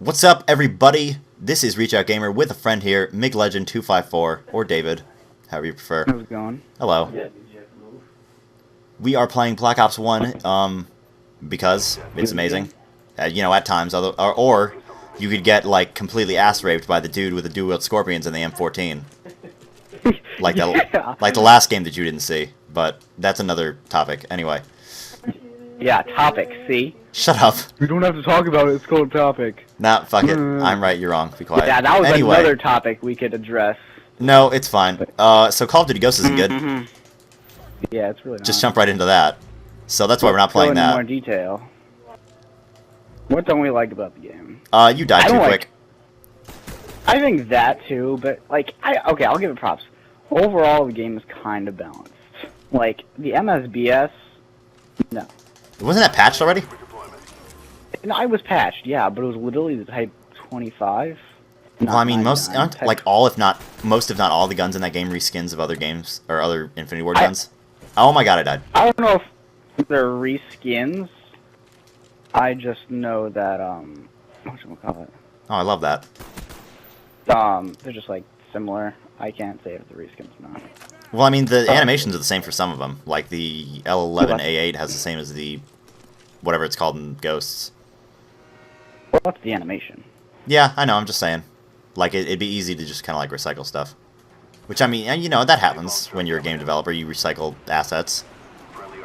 What's up, everybody? This is Reach Out Gamer with a friend here, MigLegend254, or David, however you prefer. How's it going? Hello. We are playing Black Ops 1, because it's amazing. At times, or you could get, like, completely ass-raped by the dude with the dual-wield scorpions in the M14. Like, like the last game that you didn't see, but that's another topic. Anyway. Yeah, topic, see? Shut up. We don't have to talk about it, it's called topic. Nah, fuck it. I'm right, you're wrong. Be quiet. Yeah, that was anyway. another topic we could address. No, it's fine. So Call of Duty Ghosts isn't good. Yeah, it's really not. Just jump right into that. So that's why we're not playing Go into that. more detail. What don't we like about the game? You died too quick. I think that too, but like, okay, I'll give it props. Overall, the game is kind of balanced. Like, the MSBS, no. Wasn't that patched already? No, it was patched, yeah, but it was literally the Type 25. Well, I mean, most, aren't, like, most if not all the guns in that game reskins of other games, or other Infinity Ward guns? Oh my god, I died. I don't know if they're reskins. I just know that, whatchamacallit? Oh, I love that. They're just, like, similar. I can't say if the reskins or not. Well, I mean, the animations are the same for some of them. Like, the L11A8 has the same as the... whatever it's called in Ghosts. Well, that's the animation. Yeah, I know, I'm just saying. Like, it'd be easy to just kind of, like, recycle stuff. Which, I mean, you know, that happens when you're a game developer. You recycle assets.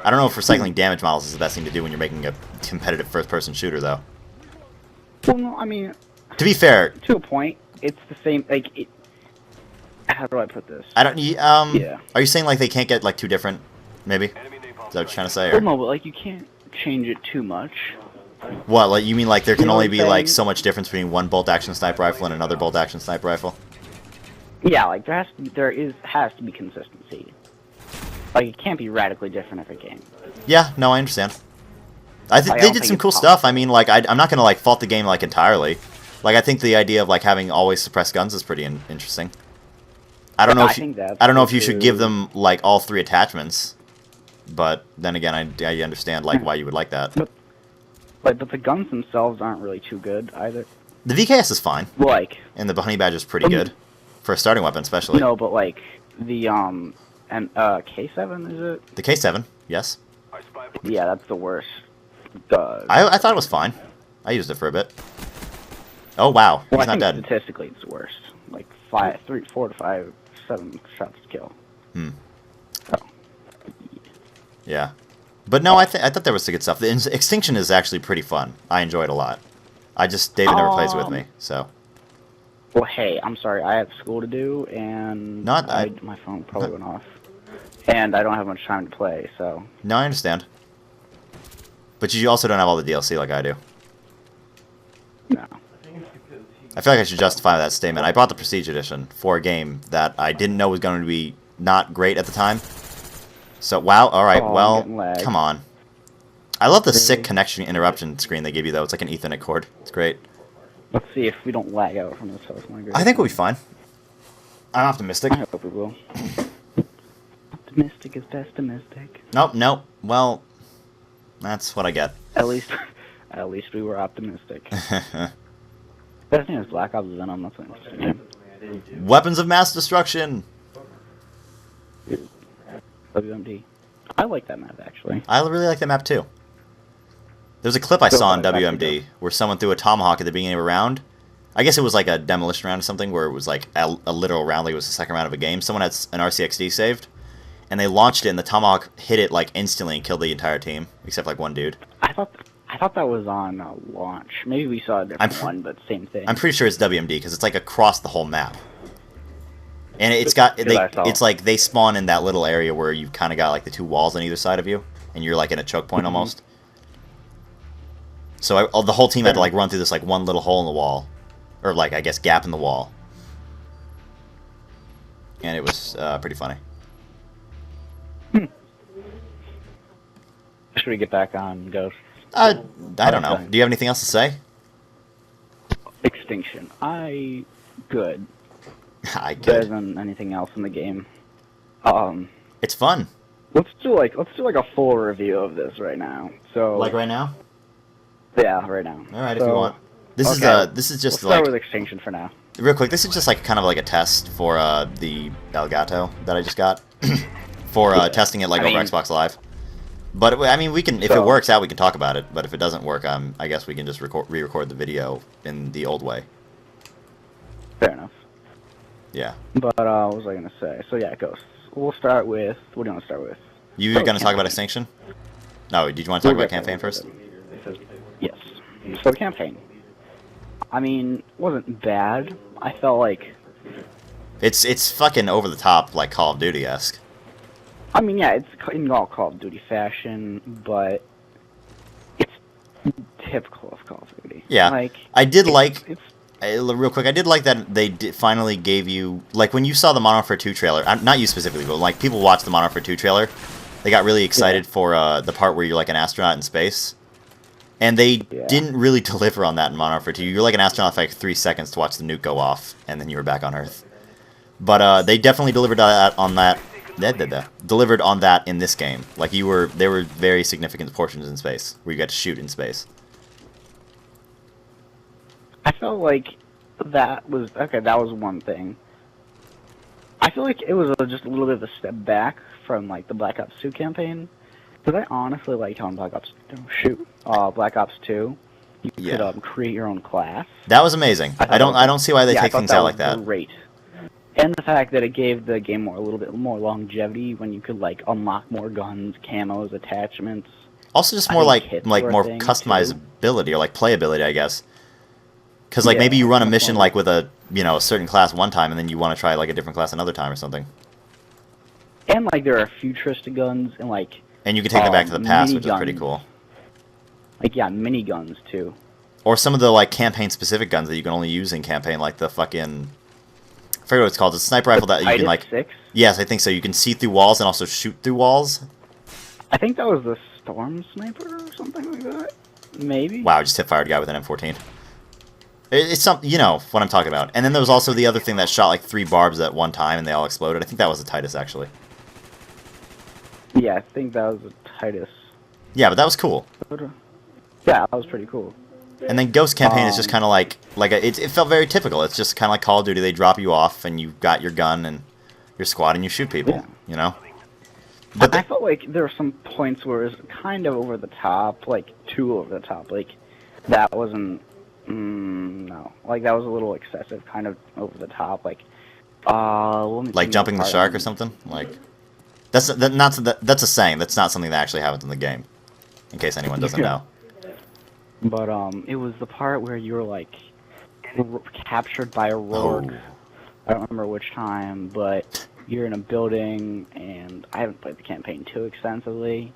I don't know if recycling damage models is the best thing to do when you're making a competitive first-person shooter, though. Well, no, I mean... To be fair... To a point, it's the same, like, how do I put this? I don't... Yeah. Are you saying, like, they can't get, like, two different, maybe? Is that what you're trying to say? Or? Well, no, but, like, you can't change it too much. What, like, you mean, like, there can You know only what be, I'm like, saying? so much difference between one bolt-action sniper rifle and another bolt-action sniper rifle? Yeah, like, there has to be consistency. Like, it can't be radically different every game. Yeah, no, I understand. I think I they don't did think some it's cool possible. stuff. I mean, like, I'm not gonna, like, fault the game, like, entirely. Like, I think the idea of, like, having always suppressed guns is pretty interesting. I don't know if I don't know if you should give them, like, all three attachments. But then again, I understand, like, why you would like that. But the guns themselves aren't really too good either. The VKS is fine, Like, and the Honey Badger is pretty good for a starting weapon, especially. no, but like the K7 is it? The K7, yes. Yeah, that's the worst. I thought it was fine. I used it for a bit. Oh wow, Well, he's I not think dead. statistically it's the worst. Like 4 to 5, 7 shots to kill. So, Yeah. But no, I thought there was some good stuff. The Extinction is actually pretty fun. I enjoy it a lot. David never plays with me, so. well, hey, I'm sorry, I have school to do, and my phone probably went off, and I don't have much time to play, so. No, I understand. But you also don't have all the DLC like I do. No. I feel like I should justify that statement. I bought the Prestige Edition for a game that I didn't know was going to be not great at the time. So, wow, alright, Oh, I'm well, getting lag. come on. I love the sick connection interruption screen they give you, though. It's like an Ethernet cord. It's great. Let's see if we don't lag out from this house. I think we'll be fine. I'm optimistic. I hope we will. Optimistic is pessimistic. Nope. Well, that's what I get. At least we were optimistic. Best name is Black Ops Venom. That's an interesting name. Weapons of mass destruction! WMD. I like that map actually. I really like that map, too. There was a clip I saw on Go ahead, WMD where someone threw a tomahawk at the beginning of a round. I guess it was like a demolition round or something where it was like a literal round, like it was the second round of a game. Someone had an RCXD saved, and they launched it, and the tomahawk hit it like instantly and killed the entire team, except like one dude. I thought that was on launch. Maybe we saw a different one, but same thing. I'm pretty sure it's WMD because it's like across the whole map. And it's like they spawn in that little area where you've kind of got like the two walls on either side of you, and you're like in a choke point almost. So the whole team had to like run through this like one little hole in the wall, or like I guess gap in the wall, and it was pretty funny. Should we get back on Ghost? I don't know. Do you have anything else to say? Extinction. Good. I Better good. than anything else in the game. It's fun. Let's do like a full review of this right now. So Like right now? yeah, right now. All right, if you So, want. This Okay. is We'll just start like with Extinction for now. real quick. This is just like kind of like a test for the Elgato that I just got for Yeah. testing it like I over mean- Xbox Live. But I mean, we can if it So- works out, we can talk about it. But if it doesn't work, I guess we can just re-record the video in the old way. Fair enough. Yeah. But what was I gonna say? So yeah, Ghosts. We'll start with. What do you want to start with? You So, going to talk about campaign. Extinction? No, did you want to talk We'll about get campaign there. first? Yes. So campaign. I mean, wasn't bad. I felt like. It's fucking over the top, like Call of Duty esque. I mean, yeah, it's in all Call of Duty fashion, but it's typical of Call of Duty. Yeah. Like I did like it's real quick. I did like that they finally gave you like when you saw the Modern Warfare 2 trailer. Not you specifically, but like people watched the Modern Warfare 2 trailer. They got really excited for the part where you're like an astronaut in space, and they didn't really deliver on that in Modern Warfare 2. You're like an astronaut for like 3 seconds to watch the nuke go off, and then you were back on Earth. But they definitely delivered on that. Delivered on that in this game. Like there were very significant portions in space where you got to shoot in space. I felt like that was okay. That was one thing. I feel like it was just a little bit of a step back from like the Black Ops 2 campaign, because I honestly liked how in Black Ops Black Ops 2 you could create your own class. That was amazing. I don't see why they take things out like that. Great. And the fact that it gave the game a little bit more longevity when you could like unlock more guns, camos, attachments. Also, just I more think like hits more were a thing, customizability or like playability, I guess. Because like maybe you run a mission like with a a certain class one time, and then you want to try like a different class another time or something. And like there are futuristic guns and like. And you can take them back to the past, which is pretty miniguns. cool. Like yeah, miniguns too. Or some of the like campaign specific guns that you can only use in campaign, like the fucking. I forget what it's called. It's a sniper rifle that you can like. Titus 6? Yes, I think so. You can see through walls and also shoot through walls. I think that was the Storm Sniper or something like that. Maybe. Wow, just hip fired a guy with an M14. It's something, you know what I'm talking about. And then there was also the other thing that shot like 3 barbs at one time and they all exploded. I think that was the Titus actually. Yeah, I think that was the Titus. Yeah, but that was cool. Yeah, that was pretty cool. And then Ghost Campaign is just kind of like it felt very typical. It's just kind of like Call of Duty. They drop you off and you got your gun and your squad and you shoot people. Yeah. You know. But I felt like there were some points where it was kind of over the top, like too over the top. Like that wasn't. No, like that was a little excessive, kind of over the top. Like, let me like think jumping the part shark of or it. something. Like that's that's a saying. That's not something that actually happens in the game. In case anyone doesn't know. But it was the part where you were like captured by a rogue. Oh. I don't remember which time, but you're in a building, and I haven't played the campaign too extensively.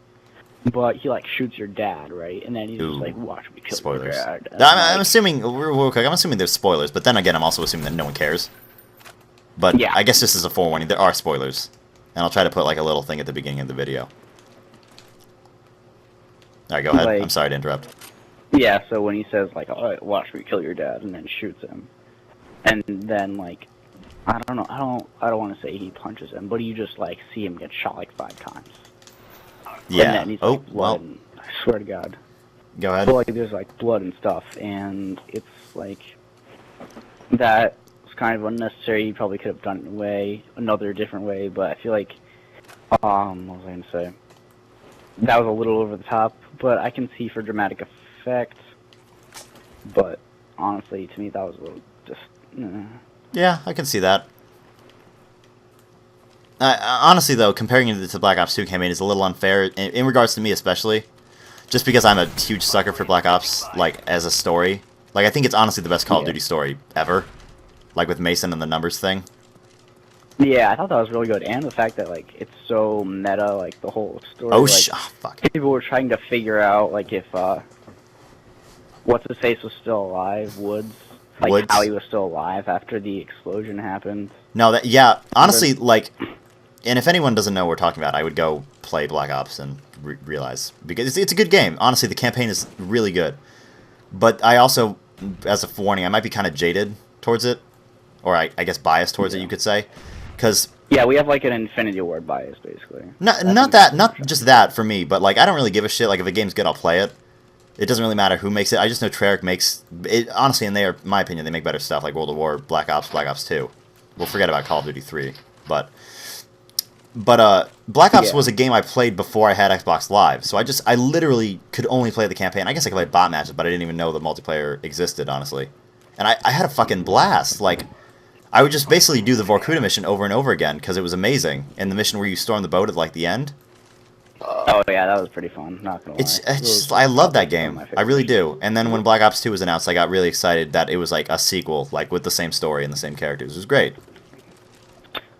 But he like shoots your dad, right? And then he's just like, "Watch me kill Spoilers. your dad." And, I'm like, assuming real quick. I'm assuming there's spoilers, but then again, I'm also assuming that no one cares. But Yeah. I guess this is a forewarning. There are spoilers, and I'll try to put like a little thing at the beginning of the video. All right, go ahead. Like- I'm sorry to interrupt. Yeah, so when he says like, "All right, watch me kill your dad," and then shoots him, and then like, I don't know, I don't want to say he punches him, but you just like see him get shot like 5 times. Yeah. And then he's, Oh like, blood, well. and, I swear to God. Go ahead. But like, there's like blood and stuff, and it's like that was kind of unnecessary. You probably could have done it another different way, but I feel like, what was I gonna say? That was a little over the top, but I can see for dramatic effect. But honestly, to me, that was a little just. Yeah, I can see that. Honestly, though, comparing it to the Black Ops 2 campaign is a little unfair, in regards to me especially. Just because I'm a huge sucker for Black Ops, like, as a story. Like, I think it's honestly the best Call of Duty story ever. Like, with Mason and the numbers thing. Yeah, I thought that was really good, and the fact that like it's so meta, like the whole story. Oh, like, fuck. people were trying to figure out like if what's his face was still alive, Woods. Like Woods? how he was still alive after the explosion happened. No, yeah, honestly, like, and if anyone doesn't know what we're talking about, I would go play Black Ops and realize. Because it's a good game. Honestly, the campaign is really good. But I also, as a forewarning, I might be kind of jaded towards it. Or I guess biased towards it, you could say. Because Yeah, we have like an Infinity Award bias, basically. not just that for me, but like I don't really give a shit. Like if a game's good, I'll play it. It doesn't really matter who makes it. I just know Treyarch makes it. Honestly, in my opinion, they make better stuff like World of War, Black Ops 2. We'll forget about Call of Duty 3, but Black Ops was a game I played before I had Xbox Live, so I literally could only play the campaign. I guess I could play bot matches, but I didn't even know the multiplayer existed, honestly. And I had a fucking blast. Like, I would just basically do the Vorkuta mission over and over again because it was amazing. And the mission where you storm the boat at like the end. Oh yeah, that was pretty fun. Not gonna lie. I love that game. I really do. And then when Black Ops 2 was announced, I got really excited that it was like a sequel, like with the same story and the same characters. It was great.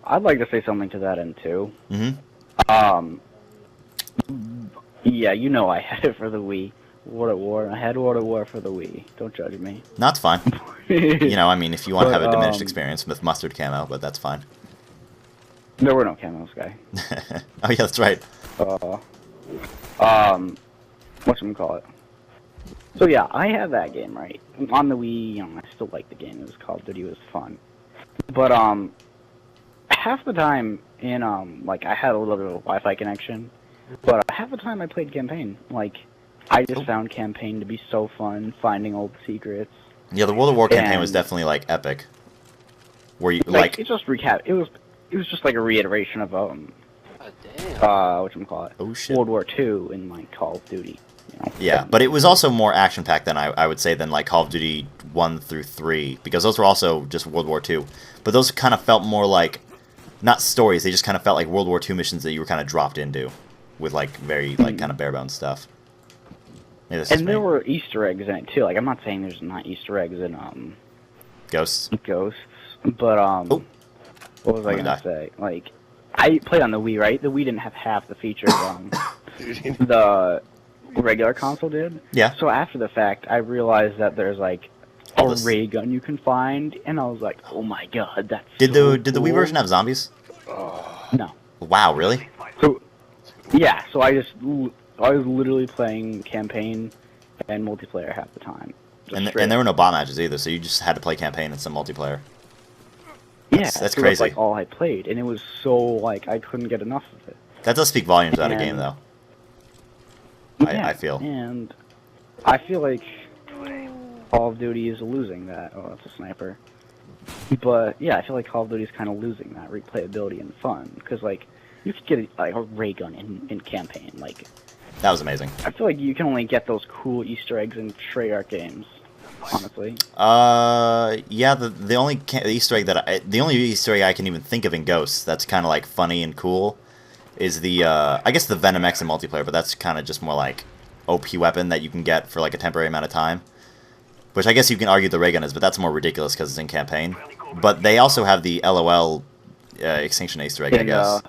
I'd like to say something to that end too. Mm-hmm. Yeah, you know I had it for the Wii. World at War. I had World at War for the Wii. Don't judge me. That's fine. You know, I mean, if you want to have a diminished experience with mustard camo, but that's fine. There were no camos, guy. Oh yeah, that's right. Whatchamacallit? So yeah, I had that game, right? On the Wii, you know, I still liked the game. It was Call of Duty. It was fun. But, half the time in, like, I had a little bit of a Wi-Fi connection, but half the time I played campaign. Like, I just found campaign to be so fun, finding old secrets. Yeah, the World of War campaign was definitely, like, epic. Where you, like... It just it was just like a reiteration of, whatchamacallit? Oh, shit. World War II in, like, Call of Duty. You know? Yeah, but it was also more action-packed than I would say than, like, Call of Duty 1 through 3, because those were also just World War II. But those kind of felt more like... Not stories, they just kind of felt like World War II missions that you were kind of dropped into. With, like, very, like, kind of bare-bones stuff. And there were Easter eggs in it, too. Like, I'm not saying there's not Easter eggs in, Ghosts? Ghosts. But, what was I gonna say? Like, I played on the Wii, right? The Wii didn't have half the features, the regular console did. Yeah. So after the fact, I realized that there's, like, a ray gun you can find, and I was like, oh my god, that's Did the Wii version have zombies? No. Wow, really? So, yeah, so I was literally playing campaign and multiplayer half the time. And there were no bot matches either, so you just had to play campaign and some multiplayer. That's crazy. That's like all I played, and it was so like I couldn't get enough of it. That does speak volumes about a game, though. I feel. And I feel like Call of Duty is losing that. Oh, that's a sniper. But yeah, I feel like Call of Duty is kind of losing that replayability and fun because like you could get like a ray gun in campaign. Like that was amazing. I feel like you can only get those cool Easter eggs in Treyarch games. Honestly. Yeah. The only Easter egg the only Easter egg I can even think of in Ghosts that's kind of like funny and cool is the I guess the Venom X in multiplayer, but that's kind of just more like OP weapon that you can get for like a temporary amount of time. Which I guess you can argue the ray gun is, but that's more ridiculous because it's in campaign. But they also have the LOL Extinction Easter egg, I guess.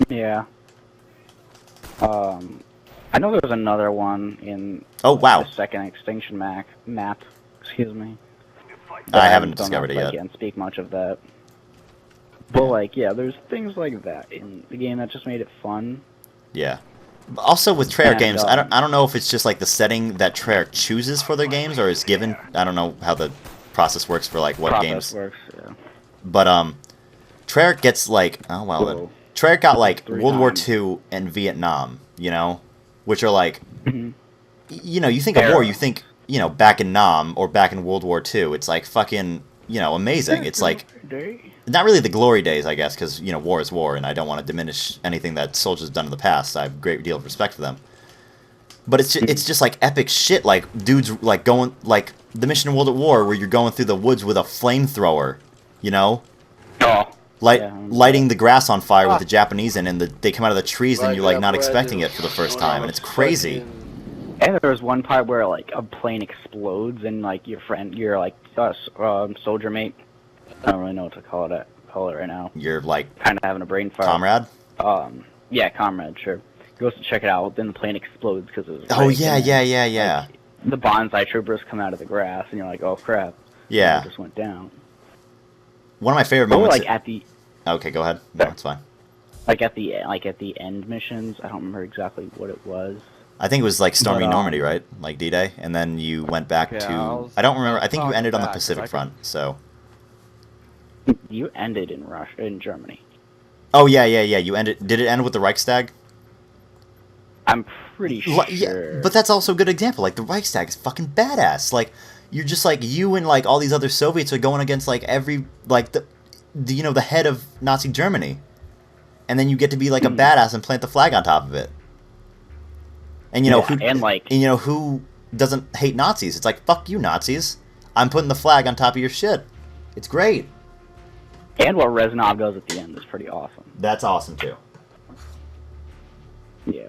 Yeah. I know there's another one in the second Extinction map. Excuse me. I haven't discovered it yet. I can't speak much of that. But like, yeah, there's things like that in the game that just made it fun. Yeah. Also with Treyarch games, I don't know if it's just like the setting that Treyarch chooses for their games or is given. I don't know how the process works for like what games. Works, yeah. But Treyarch gets like then. Treyarch got like World War II and Vietnam, you know, which are like, you know, you think of war, you think, you know, back in Nam or back in World War II. It's like fucking, you know, amazing. It's like not really the glory days, I guess, because, you know, war is war, and I don't want to diminish anything that soldiers have done in the past. I have a great deal of respect for them. But it's just like epic shit, like dudes like going, like the mission in World at War where you're going through the woods with a flamethrower, you know? Lighting the grass on fire with the Japanese in, and they come out of the trees and you're like not expecting it for the first time, and it's crazy. And there was one part where like a plane explodes and like your like soldier mate, I don't really know what to call it right now. You're like kind of having a brain fart. Comrade? Yeah, comrade, sure. Goes to check it out, then the plane explodes because it was. Oh yeah. Like, the bonsai troopers come out of the grass, and you're like, oh crap. Yeah. It just went down. One of my favorite moments. Like at the. Okay, go ahead. No, it's fine. Like at the end missions, I don't remember exactly what it was. I think it was like storming Normandy, right? Like D-Day, and then you went back to. I don't remember. I think you ended on the Pacific front. So. You ended in Germany. Oh yeah. You ended. Did it end with the Reichstag? I'm pretty Yeah, sure. but that's also a good example. Like the Reichstag is fucking badass. Like you're just like you and like all these other Soviets are going against like every like the the head of Nazi Germany, and then you get to be like a badass and plant the flag on top of it. And who doesn't hate Nazis? It's like fuck you Nazis. I'm putting the flag on top of your shit. It's great. And where Reznov goes at the end is pretty awesome. That's awesome too. Yeah.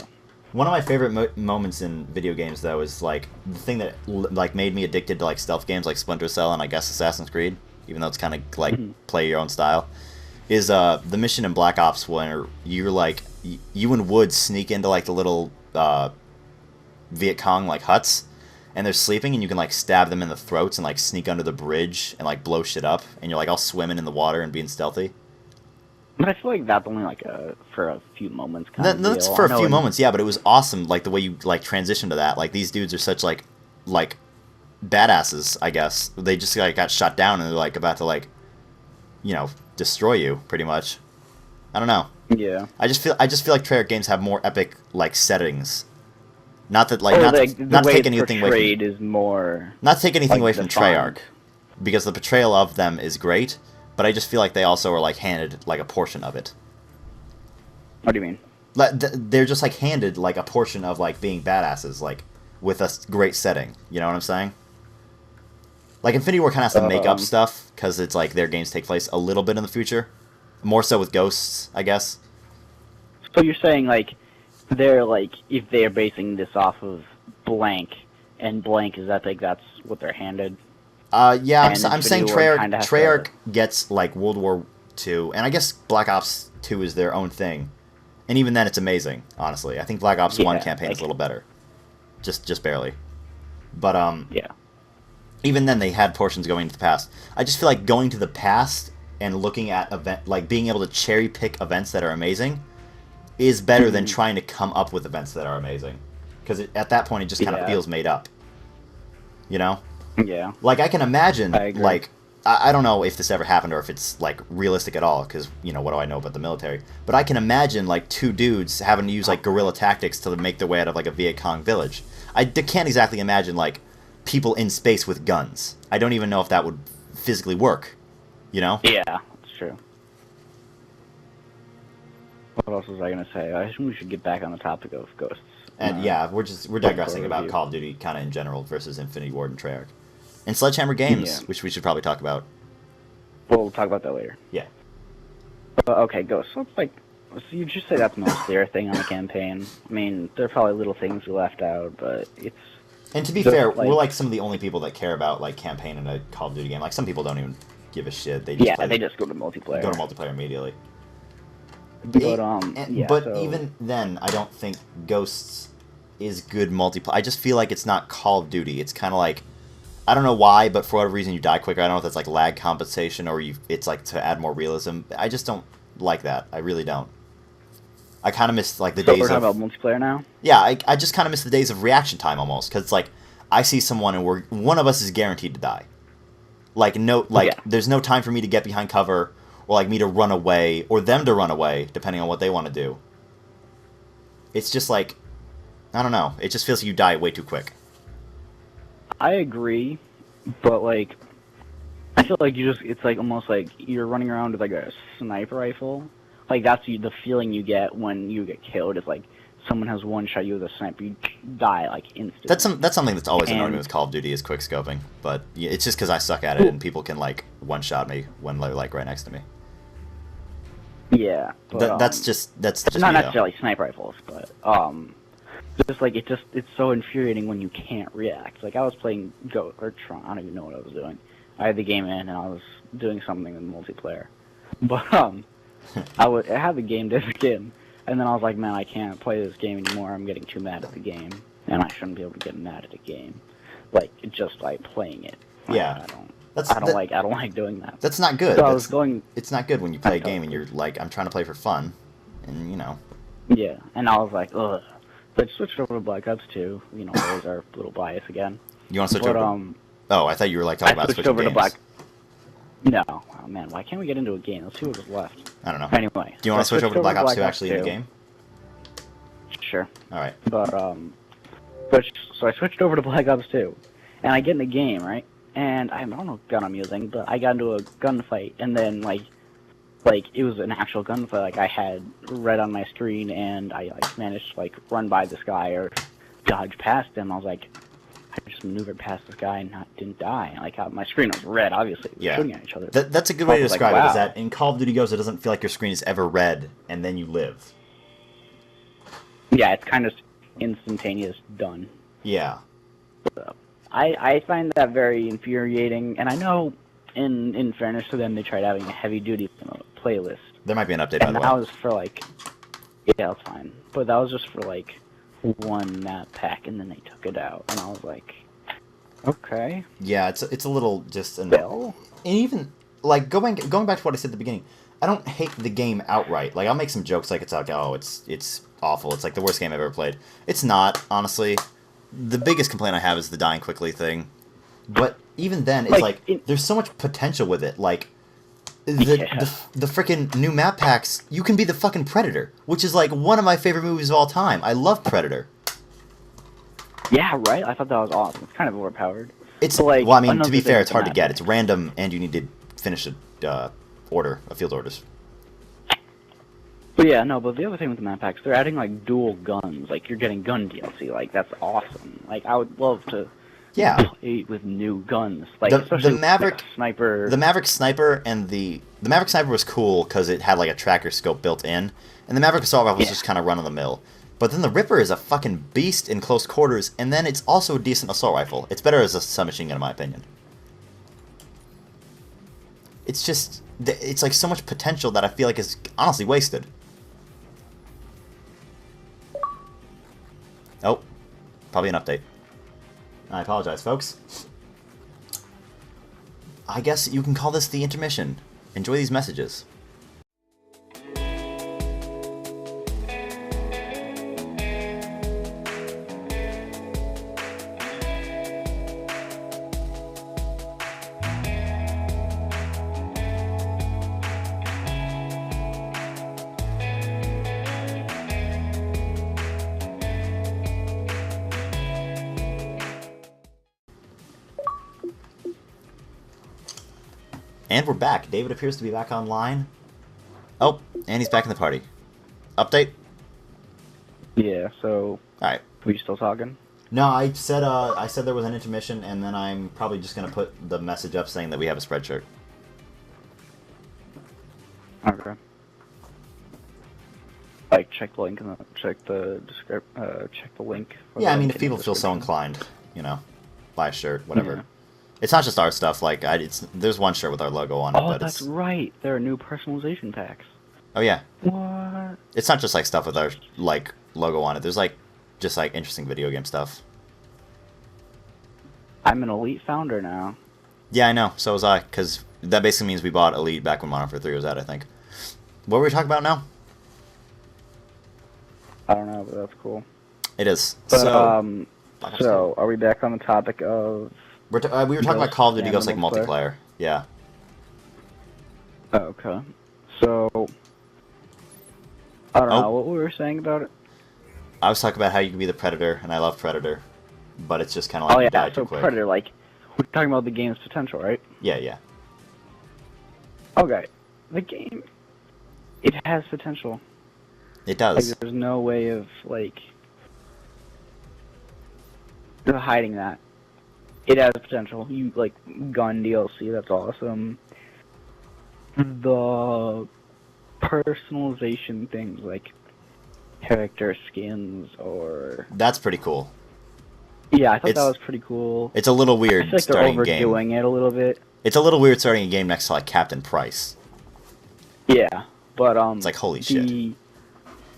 One of my favorite moments in video games, though, is like the thing that like made me addicted to like stealth games, like Splinter Cell and I guess Assassin's Creed, even though it's kind of like play your own style. Is the mission in Black Ops where you're like you and Woods sneak into like the little Viet Cong like huts, and they're sleeping, and you can like stab them in the throats and like sneak under the bridge and like blow shit up, and you're like all swimming in the water and being stealthy. But I feel like that's only like for a few moments kind of deal. That's for a few moments, yeah, but it was awesome, like the way you like transition to that. Like these dudes are such like badasses, I guess. They just like got shot down and they're like about to like, destroy you pretty much. I don't know. Yeah. I just feel like Treyarch games have more epic like settings. Not that the not way take it's anything away portrayed from, is more not take anything like, away from defined. Treyarch, because the portrayal of them is great. But I just feel like they also are like handed like a portion of it. What do you mean? They're just like handed like a portion of like being badasses, like with a great setting. You know what I'm saying? Like Infinity Ward kind of has to make up stuff because it's like their games take place a little bit in the future, more so with Ghosts, I guess. So you're saying like they're like if they're basing this off of blank, and blank is that like that's what they're handed? Yeah, And I'm saying Infinity Ward kinda has Treyarch gets like World War II, and I guess Black Ops 2 is their own thing, and even then it's amazing. Honestly, I think Black Ops 1 campaign is a little better, just barely, but yeah. Even then they had portions going into the past. I just feel like going to the past and looking at being able to cherry pick events that are amazing, is better than trying to come up with events that are amazing, because at that point it just kind of feels made up. You know? Yeah. Like, I can imagine, I agree. like, I don't know if this ever happened or if it's, like, realistic at all, because, what do I know about the military? But I can imagine, like, two dudes having to use, like, guerrilla tactics to make their way out of, like, a Viet Cong village. I can't exactly imagine, like, people in space with guns. I don't even know if that would physically work, Yeah, that's true. What else was I going to say? I assume we should get back on the topic of Ghosts. And, we're digressing about Call of Duty kind of in general versus Infinity Ward and Treyarch. And Sledgehammer Games, which we should probably talk about. We'll talk about that later. Yeah. Okay, Ghosts. So it's like, so you just say that's mostly their thing on the campaign. I mean, there are probably little things we left out, but it's... And to be fair, we're like some of the only people that care about like campaign in a Call of Duty game. Like some people don't even give a shit. They just they just go to multiplayer. Go to multiplayer immediately. But but even then, I don't think Ghosts is good multiplayer. I just feel like it's not Call of Duty. It's kind of like, I don't know why, but for whatever reason you die quicker. I don't know if that's like lag compensation or it's like to add more realism. I just don't like that. I really don't. I kind of miss like the days we're of... talking about multiplayer now? Yeah, I just kind of miss the days of reaction time almost, because it's like I see someone and one of us is guaranteed to die. Like there's no time for me to get behind cover or like me to run away or them to run away, depending on what they want to do. It's just like, I don't know. It just feels like you die way too quick. I agree, but like I feel like it's like almost like you're running around with like a sniper rifle. Like, that's the feeling you get when you get killed, is like, someone has one-shot you with a sniper, you die, like, instantly. That's something that's always annoyed me with Call of Duty, is quick-scoping. But yeah, it's just because I suck at it, and people can, like, one-shot me when they're, like, right next to me. Yeah. But, that's just not me, necessarily sniper rifles, but, just, like, it's so infuriating when you can't react. Like, I was playing or Tron, I don't even know what I was doing. I had the game in, and I was doing something in multiplayer. But, I had the game to begin, and then I was like, man, I can't play this game anymore. I'm getting too mad at the game, and I shouldn't be able to get mad at a game, like just like playing it. Yeah, I don't like doing that. That's not good. So It's not good when you play a game and you're like, I'm trying to play for fun, and Yeah, and I was like, ugh. So I switched over to Black Ops 2. There's our little bias again. You want to switch over? Oh, I thought you were like talking about switching over games. To Black. No, oh man, why can't we get into a game? Let's see what was left. I don't know. Anyway. Do you want to switch over to Black Ops 2 actually in the game? sure. All right. But so I switched over to Black Ops 2, and I get in the game, right? And I don't know what gun I'm using, but I got into a gunfight, and then like it was an actual gunfight. Like I had red on my screen, and I like managed to like run by this guy or dodge past him. I was like, I just maneuvered past this guy and didn't die. And, like my screen was red, obviously. We were Yeah. shooting at each other. That's a good way to I was like, describe it. Is wow. that in Call of Duty Ghosts, it doesn't feel like your screen is ever red, and then you live. Yeah, it's kind of instantaneous, done. Yeah. So, I find that very infuriating, and I know, in fairness to them, they tried having a heavy-duty playlist. There might be an update, by And the that way. was for, like... Yeah, that's fine. But that was just for, like, one map pack, and then they took it out. And I was like, okay. Yeah, it's a little just... Well... And even, like, going back to what I said at the beginning, I don't hate the game outright. Like, I'll make some jokes like, it's awful. It's, like, the worst game I've ever played. It's not, honestly. The biggest complaint I have is the dying quickly thing. But even then, it's like there's so much potential with it. Like, the freaking new map packs, you can be the fucking Predator, which is, like, one of my favorite movies of all time. I love Predator. Yeah, right? I thought that was awesome. It's kind of overpowered. It's, like, well, I mean, to be another fair, thing it's with hard the to get. map It's random, and you need to finish a field orders. But yeah, no, but the other thing with the map packs, they're adding, like, dual guns. Like, you're getting gun DLC. Like, that's awesome. Like, I would love to play with new guns. Like, especially the Maverick like sniper. The Maverick Sniper and the Maverick Sniper was cool because it had, like, a tracker scope built in. And the Maverick Assault Rifle was just kind of run-of-the-mill. But then the Ripper is a fucking beast in close quarters, and then it's also a decent assault rifle. It's better as a submachine gun, in my opinion. It's just... It's, like, so much potential that I feel like is honestly wasted. Oh, probably an update. I apologize, folks. I guess you can call this the intermission. Enjoy these messages. And we're back. David appears to be back online. Oh, and he's back in the party. Update? Yeah, so... Alright. Were you still talking? No, I said there was an intermission, and then I'm probably just going to put the message up saying that we have a spreadshirt. Okay. Like, check the link, and check the link. Yeah, I mean, if people feel so inclined, you know, buy a shirt, whatever. Yeah. It's not just our stuff. Like, there's one shirt with our logo on it. Oh, but that's right. There are new personalization packs. Oh yeah. What? It's not just like stuff with our like logo on it. There's like just like interesting video game stuff. I'm an Elite founder now. Yeah, I know. So was I, because that basically means we bought Elite back when Modern Warfare 3 was out, I think. What were we talking about now? I don't know, but that's cool. It is. But, So are we back on the topic of... we were talking about Call of Duty Ghosts like multiplayer? multiplayer. Yeah. Okay. So... I don't know what we were saying about it. I was talking about how you can be the Predator, and I love Predator. But it's just kind of like you die too quick. Predator, like, we're talking about the game's potential, right? Yeah, yeah. Okay. The game, it has potential. It does. Like, there's no way of, like, hiding that. It has potential. You, like, gun DLC, that's awesome. The personalization things, like character skins or... That's pretty cool. Yeah, I thought that was pretty cool. It's a little weird I feel like they're starting a game. overdoing it a little bit. It's a little weird starting a game next to, like, Captain Price. Yeah, but, It's like, holy shit.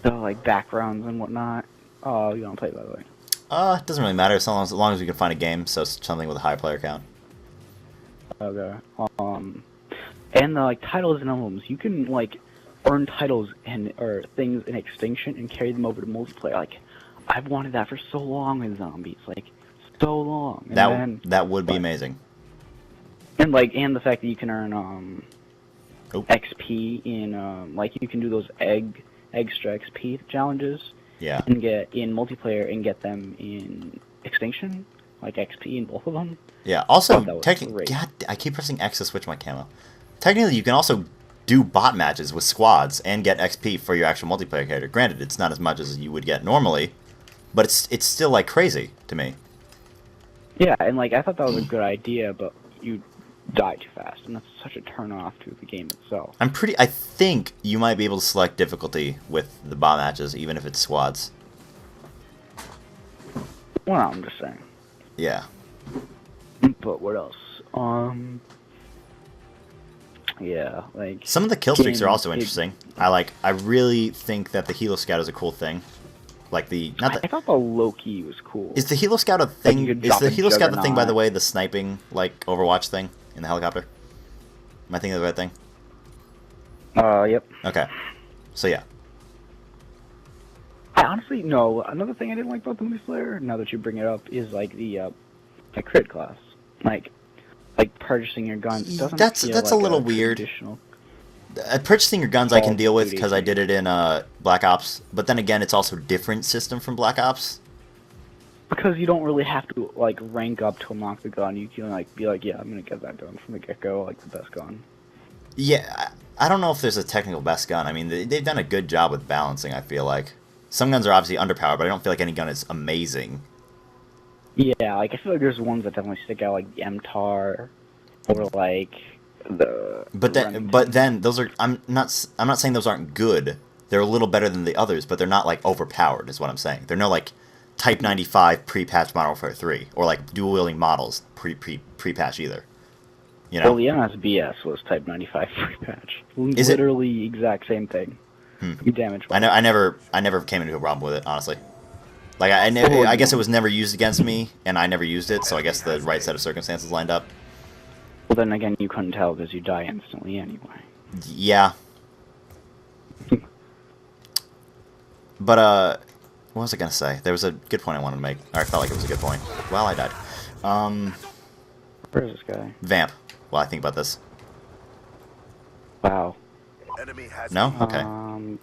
The, like, backgrounds and whatnot. Oh, you don't play, by the way. It doesn't really matter as long as we can find a game, so something with a high player count. Okay. And the, like, titles and emblems, you can, like, earn titles or things in Extinction and carry them over to multiplayer. Like, I've wanted that for so long with zombies, like, so long. And that would be amazing. And, like, and the fact that you can earn, XP in, like, you can do those extra XP challenges Yeah. and get in multiplayer and get them in Extinction, like XP in both of them. Yeah. Also, That was technically, great. God, I keep pressing X to switch my camo. Technically, you can also do bot matches with squads and get XP for your actual multiplayer character. Granted, it's not as much as you would get normally, but it's still like crazy to me. Yeah, and like I thought that was a good idea, but you die too fast, and that's such a turn off to the game itself. I think you might be able to select difficulty with the bot matches, even if it's squads. Well, I'm just saying. Yeah. But what else? Yeah, like Some of the kill streaks are game- also interesting. I really think that the Helo Scout is a cool thing. Like I thought the Loki was cool. Is the Helo Scout a thing? you could Is drop the a Helo Scout the thing, by the Juggernaut. way, the sniping, like, Overwatch thing in the helicopter? Am I thinking of the right thing? Yep. Okay. So, yeah. I honestly no. Another thing I didn't like about the multiplayer, now that you bring it up, is like the crit class. Like purchasing your guns doesn't. That's feel a like little weird. Traditional. Purchasing your guns I can Call deal of with Duty because I thing. did it in Black Ops. But then again, it's also a different system from Black Ops. Because you don't really have to like rank up to unlock the gun. You can like be like, yeah, I'm gonna get that gun from the get go, like the best gun. Yeah, I don't know if there's a technical best gun. I mean, they've done a good job with balancing, I feel like. Some guns are obviously underpowered, but I don't feel like any gun is amazing. Yeah, like I feel like there's ones that definitely stick out, like the MTAR, or like the. But then those are I'm not saying those aren't good. They're a little better than the others, but they're not like overpowered. Is what I'm saying. They're no like Type 95 pre-patch Modern Warfare 3 or like dual wielding models pre-patch either. You know. Well, the MSBS was Type 95 free patch. Is it- Literally exact same thing. Damage. I never came into a problem with it, honestly. Like Oh, I guess it was never used against me, and I never used it, so I guess the right set of circumstances lined up. Well, then again, you couldn't tell because you die instantly anyway. Yeah. But what was I gonna say? There was a good point I wanted to make. Or I felt like it was a good point. Well, I died. Where is this guy? Vamp. While I think about this. Wow. Enemy has No? Okay.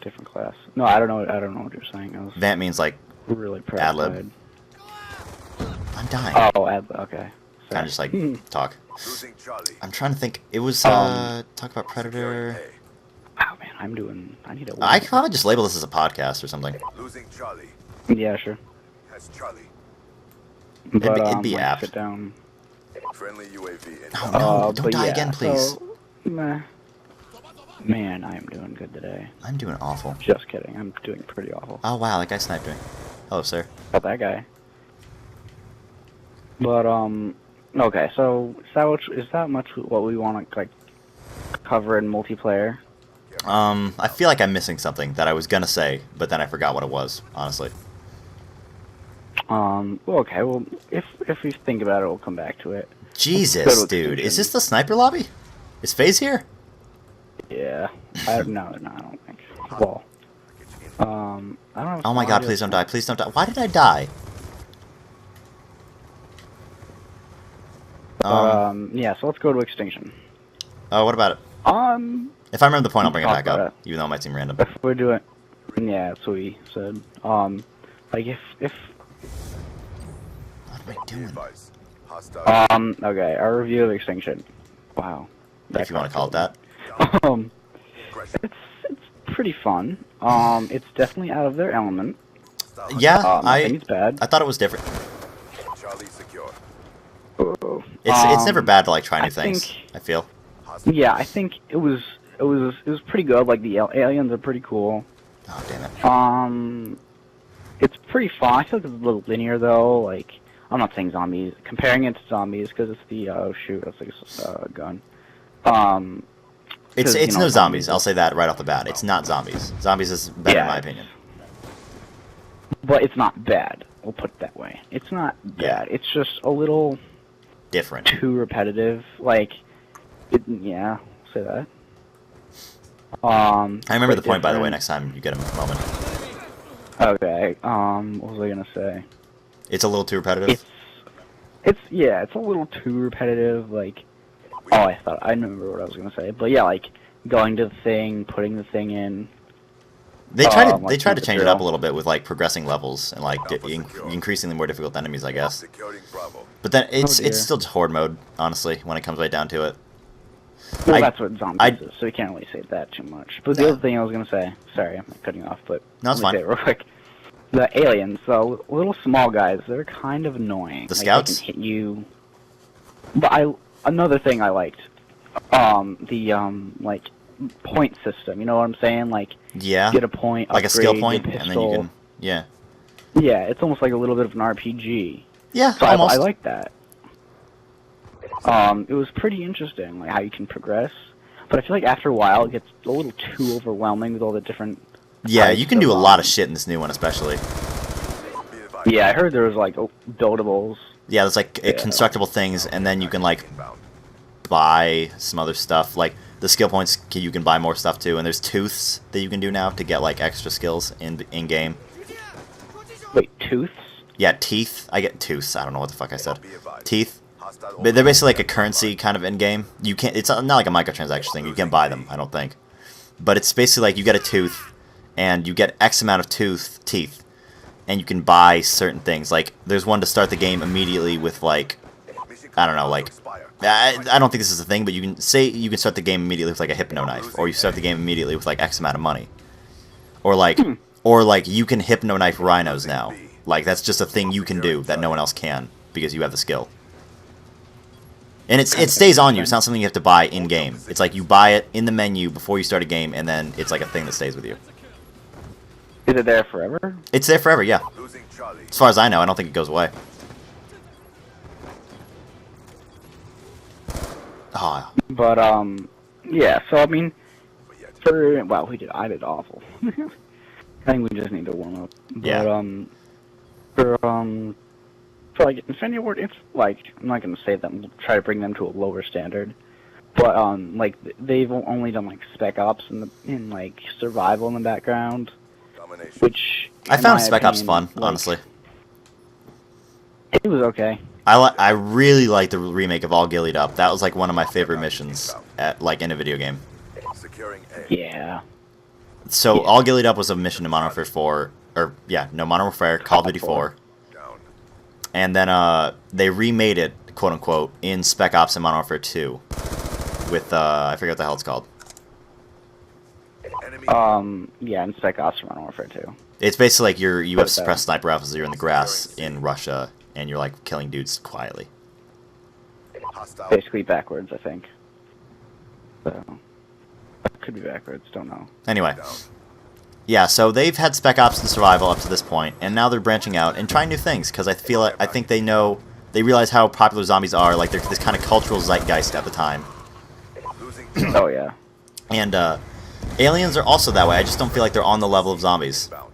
Different class. No, I don't know. I don't know what you're saying. I was Vamp means like really proud. ad-lib. I'm dying. Oh, okay. Kind of just like talk. losing Charlie. I'm trying to think. It was talk about Predator. Wow, man, I need a. I could probably just label this as a podcast or something. Losing Charlie. Yeah, sure. Has Charlie. But it'd be like, apt. sit down. Friendly UAV in. Oh no! Don't but die yeah, again, please. so, meh. Man, I am doing good today. I'm doing awful. Just kidding. I'm doing pretty awful. Oh wow, that guy sniped me. Hello, sir. About that guy. But okay. So is that much what we want to like cover in multiplayer? I feel like I'm missing something that I was gonna say, but then I forgot what it was. Honestly. Well, okay. Well, if we think about it, we'll come back to it. Jesus, Go to dude, Extinction. is this the sniper lobby? Is FaZe here? Yeah. No, I don't think. Well, I don't know. Oh my god, please don't die, please don't die. Why did I die? Yeah. So let's go to Extinction. Oh, what about it? If I remember the point, I'll bring it Talk back about up, even though it might seem random. If we're doing, yeah, that's what we said. Like if What am I doing? Advice. Hostile. okay, our review of Extinction. Wow. If you want to call it that. It's pretty fun. It's definitely out of their element. Yeah, Nothing's bad. I thought it was different. Charlie secure. It's never bad to like try new I things. think- I feel. Yeah, I think it was pretty good. Like the aliens are pretty cool. Oh damn it. It's pretty fun. I feel like it's a little linear though. Like I'm not saying zombies. Comparing it to zombies because it's the oh shoot, that's like a gun. It's 'cause, you know, no zombies. I'll say that right off the bat. It's not zombies. Zombies is better in Yeah, my opinion. But it's not bad. We'll put it that way. It's not Yeah. bad. It's just a little Different. too repetitive. Like, yeah, I'll say that. I remember quite the point, by the way, different. next time you get a moment. Okay. What was I gonna say? It's a little too repetitive. It's a little too repetitive. Like, I remember what I was gonna say, but yeah, like going to the thing, putting the thing in. They tried to like they tried to change it up a drill. little bit with like progressing levels and like increasingly more difficult enemies, I guess. Securing Bravo. But then dear. it's still just horde mode, honestly, when it comes right down to it. Well, I- that's what zombies I- is, so we can't really say that too much. But the other thing I was gonna say, sorry, I'm cutting you off, but No, it's let me fine. say it real quick. The aliens, the little small guys, they're kind of annoying. The Like, scouts? they can hit you. But another thing I liked, like point system. You know what I'm saying? Like Yeah, get a point, like a skill upgrade point, your and then you pistol. can yeah Yeah, it's almost like a little bit of an RPG. yeah So almost. I like that. It was pretty interesting, like how you can progress. But I feel like after a while, it gets a little too overwhelming with all the different. Yeah, types you can do a of, lot of shit in this new one, especially. Be advised. Yeah, I heard there was like buildables. Yeah, there's like Yeah. constructible things, and then you can like Inbound. buy some other stuff. Like the skill points, you can buy more stuff too. And there's tooths that you can do now to get like extra skills in game. Wait, tooths? Yeah, teeth. I get tooths. I don't know what the fuck I said. Be advised. Teeth. Hostile But they're basically like a currency kind of in game. You can't. It's not like a microtransaction thing. You can't buy them. I don't think. But it's basically like you get a tooth, and you get X amount of teeth, and you can buy certain things. Like there's one to start the game immediately with like Mission I don't know, like expire. I don't think this is a thing, but you can say you can start the game immediately with like a hypno knife, or you start the game immediately with like X amount of money, or like you can hypno knife rhinos now. Like that's just a thing you can do that no one else can because you have the skill. And it stays on you. It's not something you have to buy in game. It's like you buy it in the menu before you start a game, and then it's like a thing that stays with you. Is it there forever? It's there forever, yeah. Losing Charlie. As far as I know, I don't think it goes away. Oh, But yeah. So I mean, But yet, I did awful. I think we just need to warm up. But, Yeah. for like Infinity Ward, it's like I'm not gonna say that we'll try to bring them to a lower standard, but like they've only done like Spec Ops in like survival in the background, domination. which I in found my Spec Ops opinion, fun, like, honestly. It was okay. I really like the remake of All Gillied Up. That was like one of my favorite missions at like in a video game. Securing A. Yeah. So Yeah. All Gillied Up was a mission in Modern Warfare 4, or yeah, no Modern Warfare, Call of Duty 4, Down. and then they remade it, quote unquote, in Spec Ops and Modern Warfare 2, with I forget what the hell it's called. Enemy. Yeah, and Spec Ops from Modern Warfare 2. It's basically like you have Okay. suppressed sniper rifles. You're in the grass in Russia, and you're like killing dudes quietly. Hostile. Basically backwards, I think. So could be backwards. Don't know. Anyway. Down. Yeah, so they've had Spec Ops and Survival up to this point, and now they're branching out and trying new things because I think they realize how popular zombies are. Like they're this kind of cultural zeitgeist at the time, Losing Oh yeah. and aliens are also that way. I just don't feel like they're on the level of zombies. inbound.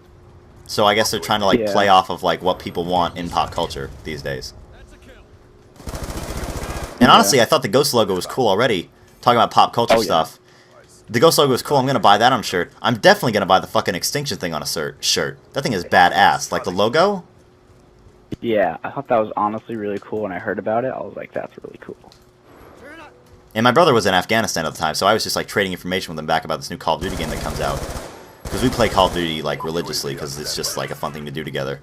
So I guess they're trying to like Yeah. play off of like what people want in pop culture these days. And honestly, I thought the Ghost logo was cool already. Talking about pop culture Oh, yeah. stuff. The Ghost logo is cool. I'm gonna buy that on a shirt. I'm definitely gonna buy the fucking Extinction thing on a shirt. That thing is badass. Like the logo. Yeah, I thought that was honestly really cool. When I heard about it, I was like, "That's really cool." And my brother was in Afghanistan at the time, so I was just like trading information with him back about this new Call of Duty game that comes out. Because we play Call of Duty like religiously, because it's just like a fun thing to do together.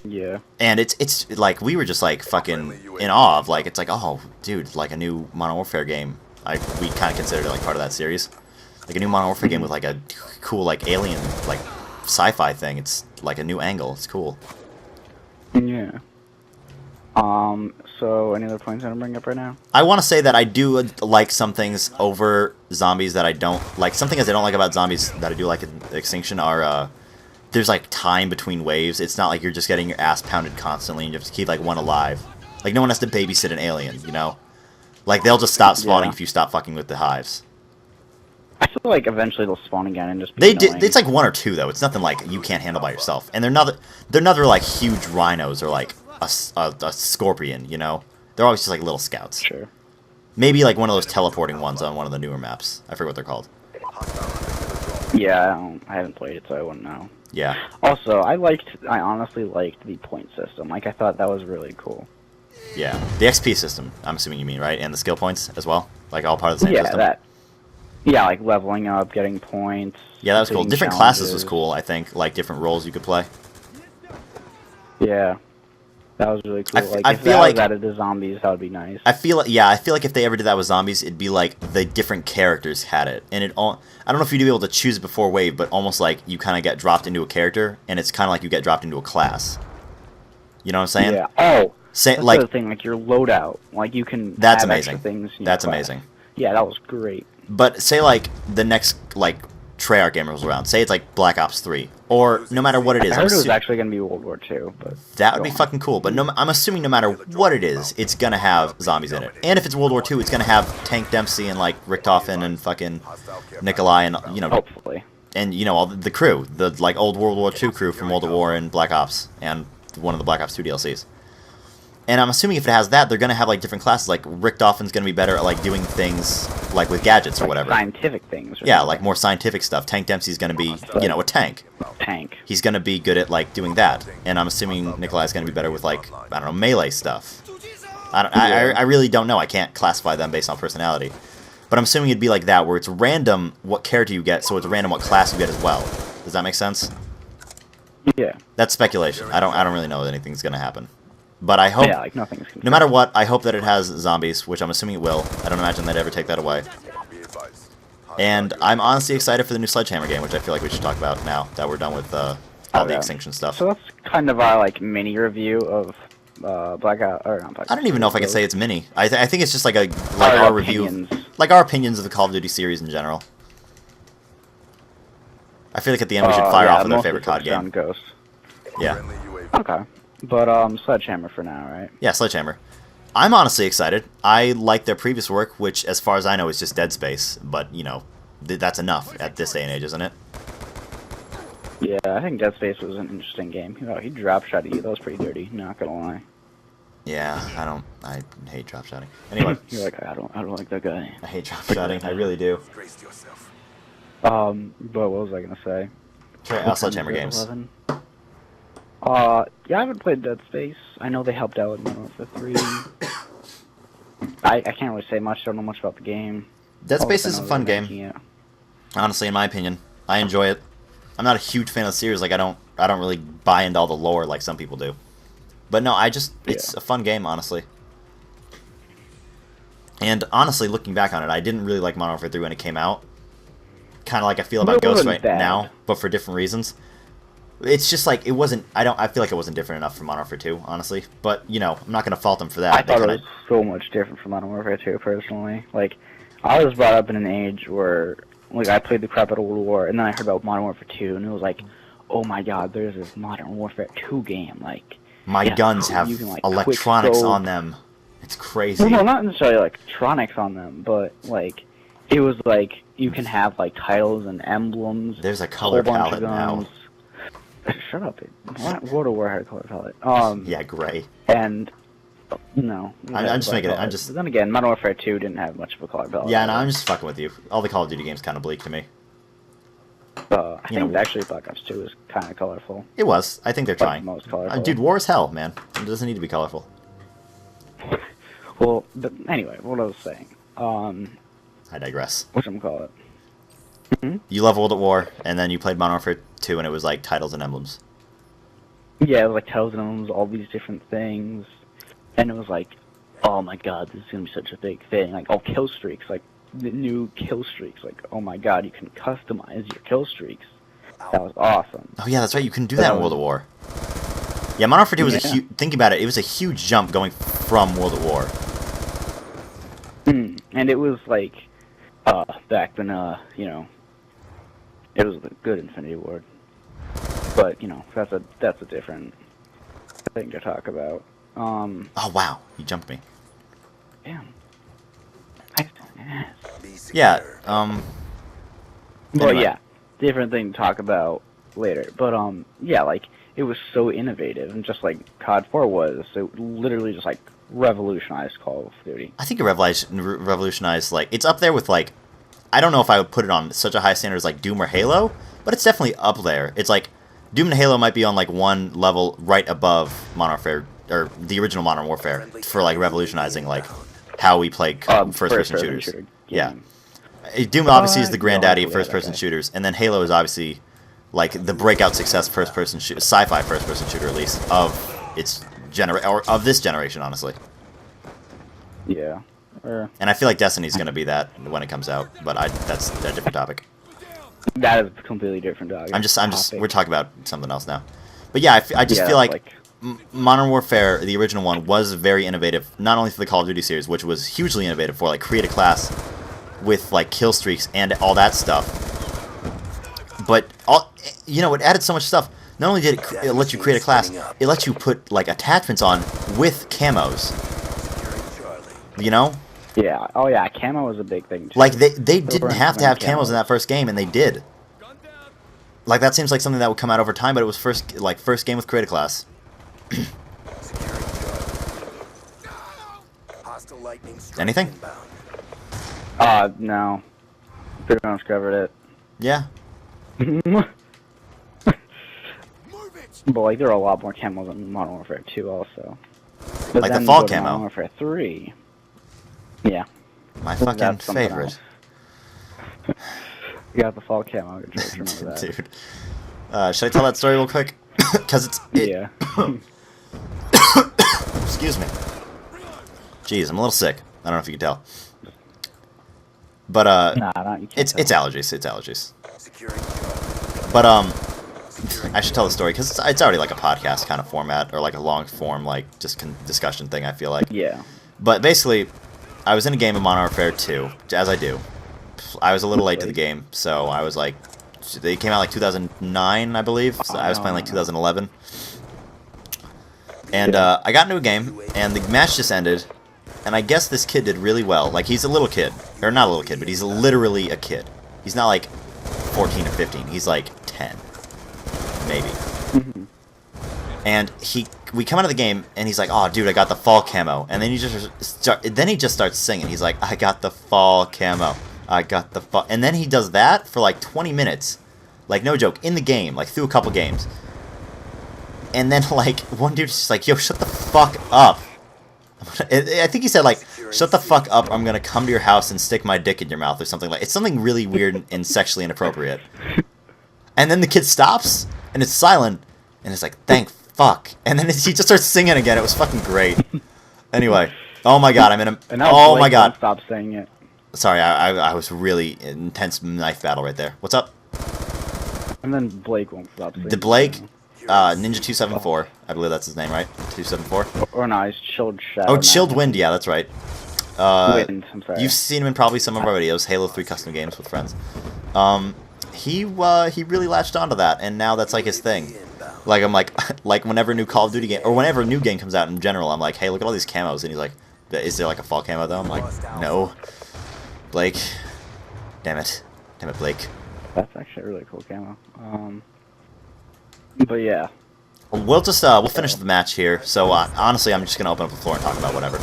Yeah. And it's like we were just like fucking in awe of like it's like, oh dude, like a new Modern Warfare game. We kind of considered it like part of that series, like a new Modern Warfare game with like a cool like alien like sci-fi thing. It's like a new angle. It's cool. Yeah. So any other points I want to bring up right now? I want to say that I do like some things over zombies that I don't like. Some things I don't like about zombies that I do like in Extinction are there's like time between waves. It's not like you're just getting your ass pounded constantly and you have to keep like one alive. Like no one has to babysit an alien, you know? Like they'll just stop spawning Yeah. if you stop fucking with the hives. I feel like eventually they'll spawn again and just be They annoying. did. It's like one or two though. It's nothing like you can't handle by yourself. And they're never like huge rhinos or like a scorpion. You know, they're always just like little scouts. Sure. Maybe like one of those teleporting ones on one of the newer maps. I forget what they're called. Yeah, I haven't played it, so I wouldn't know. Yeah. Also, I honestly liked the point system. Like, I thought that was really cool. Yeah. The XP system. I'm assuming you mean, right? And the skill points as well. Like all part of the same Yeah, system. that. Yeah, like leveling up, getting points. Yeah, that was cool. completing Different classes was challenges. cool, I think. Like, different roles you could play. Yeah, that was really cool. Like, I if feel that like- was added to zombies, that would be nice. I feel like if they ever did that with zombies, it'd be like the different characters had it. And I don't know if you'd be able to choose it before Wave, but almost like you kind of get dropped into a character, and it's kind of like you get dropped into a class. You know what I'm saying? Yeah. Oh, Say, that's like, the other thing. Like your loadout, like you can. That's have amazing. Extra things in your That's class. amazing. Yeah, that was great. But say like the next like Treyarch game rolls around. Say it's like Black Ops 3, or no matter what it is. I heard it was assu- actually going to be World War II, but that would go be on. fucking cool. But no, I'm assuming no matter what it is, it's gonna have zombies in it. And if it's World War II, it's gonna have Tank Dempsey and like Richtofen and fucking Nikolai and Hopefully. and all the crew, the like old World War II crew from World at War and Black Ops and one of the Black Ops 2 DLCs. And I'm assuming if it has that, they're gonna have like different classes. Like Richtofen's gonna be better at like doing things like with gadgets or Like whatever. scientific things. Or Yeah, something. like more scientific stuff. Tank Dempsey's gonna be a tank. Tank. He's gonna be good at like doing that. And I'm assuming Nikolai's gonna be better with like I don't know melee stuff. I really don't know. I can't classify them based on personality. But I'm assuming it'd be like that, where it's random what character you get, so it's random what class you get as well. Does that make sense? Yeah. That's speculation. I don't really know that anything's gonna happen. But I hope, Yeah, like nothing's confirmed. no matter what, I hope that it has zombies, which I'm assuming it will. I don't imagine they'd ever take that away. Be advised. And I'm honestly excited for the new Sledgehammer game, which I feel like we should talk about now that we're done with all the yeah. Extinction stuff. So that's kind of our like mini review of Blackout or not Blackout. I don't even know if I could say it's mini. I think it's just like Our our review, opinions. like our opinions of the Call of Duty series in general. I feel like at the end we should fire off with our favorite COD game. Ghost. Yeah, Friendly UAV. Okay, but Sledgehammer for now, right? yeah, Sledgehammer. I'm honestly excited. I like their previous work, which, as far as I know, is just Dead Space. But that's enough at this day and age, isn't it? Yeah, I think Dead Space was an interesting game. Oh, he drop shot at you. That was pretty dirty. Not gonna lie. Yeah, I hate drop shotting. Anyway, You're like, I don't like that guy. I hate drop shotting. I really do. Graced yourself. But what was I gonna say? Sledgehammer games. 11. Yeah, I haven't played Dead Space. I know they helped out with Modern Warfare 3. I can't really say much. Don't know much about the game. Dead All Space I is a know fun they're game. making it. Honestly, in my opinion, I enjoy it. I'm not a huge fan of the series. Like I don't really buy into all the lore like some people do. But no, it's a fun game, honestly. And honestly, looking back on it, I didn't really like Modern Warfare 3 when it came out. Kind of like I feel about It Ghost wasn't right bad. now, but for different reasons. It's just like it wasn't. I feel like it wasn't different enough for Modern Warfare 2, honestly. But I'm not gonna fault them for that. I They thought it kinda- was so much different from Modern Warfare 2, personally. Like, I was brought up in an age where, like, I played the crap out of World War, and then I heard about Modern Warfare 2, and it was like, oh my god, there's this Modern Warfare 2 game. Like, My yeah, guns have you can, like, electronics quick-scope. on them. It's crazy. Well, no, not necessarily electronics on them, but, like, it was like, you can have, like, titles and emblems. There's a a color whole bunch palette of now. guns. Shut up. World of War had a color palette. Yeah, gray. And no, I'm just making it- I'm just- But then again, Modern Warfare 2 didn't have much of a color palette. Yeah, no, I'm just fucking with you. All the Call of Duty games kind of bleak to me. I you think know- actually Black Ops 2 is kind of colorful. It was. I think they're Like trying. most colorful. Dude, war is hell, man. It doesn't need to be colorful. Well, but anyway, what I was saying. I digress. Whatchamacallit? You love World at War, and then you played Modern Warfare 2, and it was like titles and emblems. Yeah, it was like titles and emblems, all these different things. And it was like, oh my god, this is gonna be such a big thing. Like, oh, kill streaks, like, the new kill streaks. Like, oh my god, you can customize your kill streaks. That was awesome. Oh yeah, that's right. You can do that in World at War. Yeah, Modern Warfare 2 was a Yeah. huge. Think about it. It was a huge jump going from World at War. And it was like, back when, it was the good Infinity Ward. But, that's a different thing to talk about. Oh wow, you jumped me. Damn. Be secure. Yeah. But Anyway. yeah, different thing to talk about later. But, yeah, like, it was so innovative, and just like COD 4 was, it literally just, like, revolutionized Call of Duty. I think it revolutionized. Like, it's up there with like. I don't know if I would put it on such a high standard as like Doom or Halo, but it's definitely up there. It's like Doom and Halo might be on like one level right above Modern Warfare or the original Modern Warfare for like revolutionizing like how we play first-person shooters. shooter Yeah. game. Doom obviously is the No, granddaddy I of forgot, first-person okay. shooters, and then Halo is obviously like the breakout success first-person sci-fi first-person shooter, at least of its or of this generation, honestly. Yeah. And I feel like Destiny's going to be that when it comes out, but that's a different topic. That is a completely different dog. We're talking about something else now. But yeah, I just feel like Modern Warfare, the original one, was very innovative, not only for the Call of Duty series, which was hugely innovative for, like, create a class with, like, kill streaks and all that stuff. But, it added so much stuff. Not only did it let you create a class, it lets you put, like, attachments on with camos. You know? Yeah. Oh yeah, camo was a big thing too. Like, they didn't have to have camos. camos in that first game, and they did. Like, that seems like something that would come out over time, but it was first game with create a class. Hostile lightning strike Anything? inbound. No. Pretty much covered it. Yeah. But like, there are a lot more camos in Modern Warfare 2 also. But Like the then fall go to camo. Modern Warfare 3. Yeah. My fucking That's something favorite. You got the fall camo. Just remember that. Dude. Should I tell that story real quick? Because Yeah. Excuse me. Jeez, I'm a little sick. I don't know if you can tell. But, Nah, not you can't it's tell. allergies. It's allergies. Securing Charlie. But, I should tell the story, because it's already like a podcast kind of format, or like a long form, like, just discussion thing, I feel like. Yeah. But basically, I was in a game of Modern Warfare 2, as I do. I was a little late to the game, so I was like... They came out like 2009, I believe. So I was playing like 2011. And I got into a game, and the match just ended. And I guess this kid did really well. Like, he's a little kid. Or not a little kid, but he's literally a kid. He's not like 14 or 15. He's like 10. Maybe. And we come out of the game, and he's like, "Oh, dude, I got the fall camo." And then he just starts singing. He's like, "I got the fall camo. I got the fall." And then he does that for like 20 minutes, like no joke, in the game, like through a couple games. And then like one dude's just like, "Yo, shut the fuck up." I think he said like, "Shut the fuck up. I'm gonna come to your house and stick my dick in your mouth," or something like. It's something really weird and sexually inappropriate. And then the kid stops, and it's silent, and it's like, "Thank fuck." And then he just starts singing again. It was fucking great. Anyway, oh my god, I'm in a... And now Oh Blake my god. won't stop saying it. Sorry, I was really intense knife battle right there. What's up? And then Blake won't stop saying The Blake, it. Ninja 274. I believe that's his name, right? 274. Or no, it's Chilled Shadow. Oh, Chilled Wind, yeah, that's right. Wind, I'm sorry. You've seen him in probably some of our videos, Halo 3 custom games with friends. He really latched onto that, and now that's like his thing. Like, I'm like, like whenever a new Call of Duty game, or whenever a new game comes out in general, I'm like, "Hey, look at all these camos," and he's like, "Is there like a fall camo though?" I'm like, "No." Blake. Damn it, Blake. That's actually a really cool camo. But yeah. We'll just we'll finish the match here. So honestly, I'm just gonna open up the floor and talk about whatever.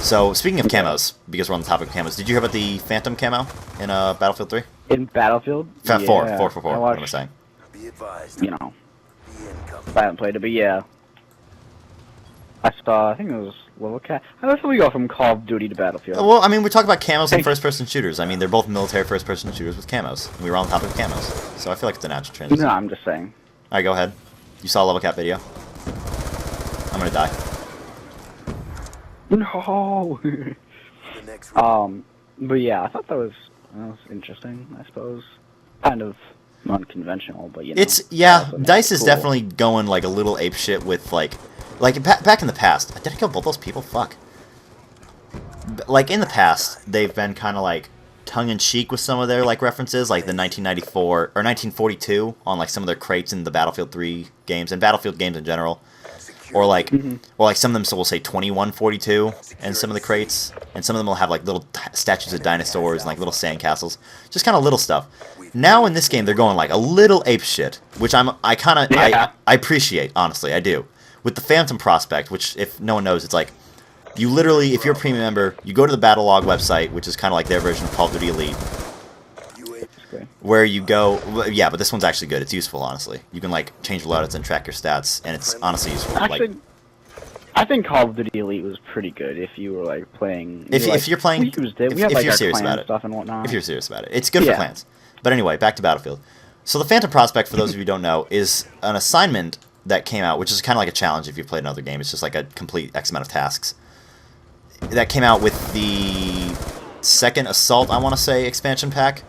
So speaking of camos, because we're on the topic of camos, did you hear about the Phantom camo in Battlefield 3? In Battlefield? Four. I What am I watched, saying? Be advised. you know, Be incoming. I haven't played it, but yeah. I think it was Level Cap. How do we go from Call of Duty to Battlefield? Well, I mean, we talk about camos and first-person shooters. I mean, they're both military first-person shooters with camos. We were on the topic of camos, so I feel like it's a natural transition. No, All I'm just saying. right, go ahead. You saw a level cap video. I'm gonna die. No! The next round. But yeah, I thought that was interesting, I suppose. Kind of unconventional, but you know. It's yeah. also Dice is cool. definitely going like a little apeshit with like back in the past. Did I kill both those people? Fuck. Like in the past, they've been kind of like tongue-in-cheek with some of their like references, like the 1994 or 1942 on like some of their crates in the Battlefield 3 games and Battlefield games in general, or like some of them will say 2142 in some of the crates, and some of them will have like little statues of dinosaurs and like little sandcastles, just kind of little stuff. Now in this game, they're going like a little ape shit, which I appreciate, honestly, I do. With the Phantom Prospect, which if no one knows, it's like you literally, if you're a premium member, you go to the Battlelog website, which is kind of like their version of Call of Duty Elite, where you go, yeah, but this one's actually good. It's useful, honestly. You can like change loadouts and track your stats, and it's honestly useful. Actually, Like, I think Call of Duty Elite was pretty good if you were like playing. If you're playing, we used it. We had if like you're our serious clan about it, stuff and whatnot. if you're serious about it, it's good for Yeah. clans. But anyway, back to Battlefield. So the Phantom Prospect, for those of you who don't know, is an assignment that came out, which is kind of like a challenge if you've played another game. It's just like a complete X amount of tasks. That came out with the second Assault, I want to say, expansion pack,